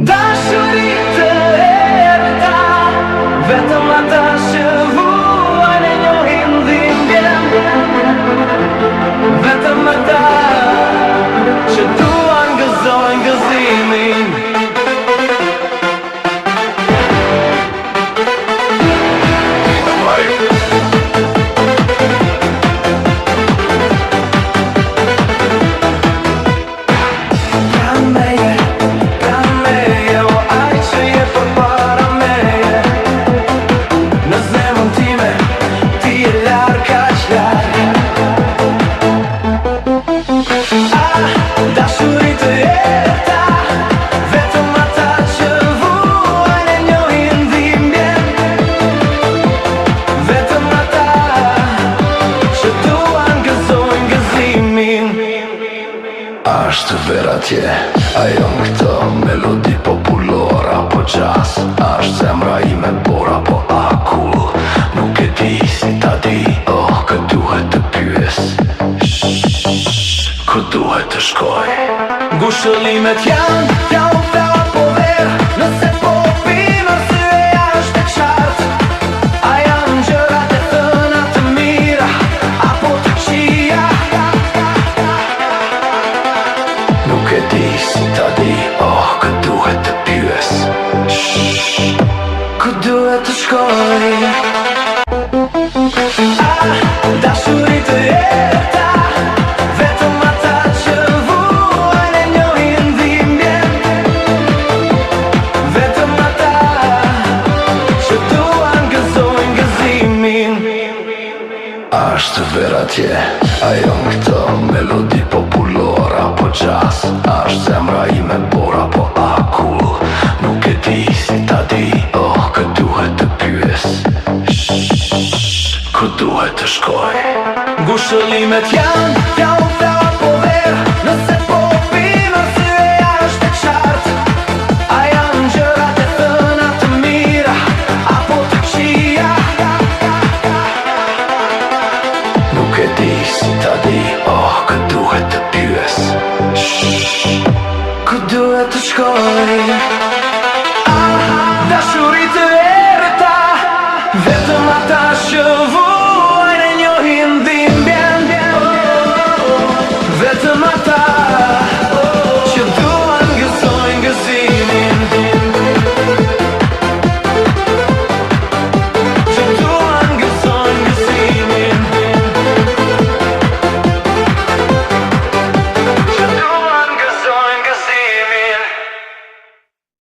Dashuritë erëta, vetëm ata që vuajnë e njohin dhimbjen, vetëm ata që duan gëzojnë gëzimin. Ashtë vera tje, ajo në këto melodi popullor apo jazz. Ashtë zemra ime bora po akull, nuk e di si ta di. Oh, kë duhet të pyes, ku duhet të shkoj. Ngushëllimet janë fjalë apo verë, nëse po pinë syja është e qartë. A janë gjërat e thëna të mira apo të këqija? Nuk e di si ta di, oh, kë duhet të pyes, ku duhet të shkoj. Dashuritë erëta, vetëm ata që vuajnë e njohin dhimbjen, vetëm ata që duan gëzojnë gëzimin. Ashtë vera tje, ajo në këto melodi popullor apo jazz. Ashtë zemra ime bora po akull, nuk e di si ta di. Oh, kë duhet të pyes, ku duhet të shkoj. Ngushëllimet janë fjalë apo verë, nëse po pinë syja është e qartë. A janë gjërat e thëna të mira apo të këqija? Nuk e di si ta di, oh, kë duhet të pyes, ku duhet të shkoj. Dashuritë erëta, vetëm ata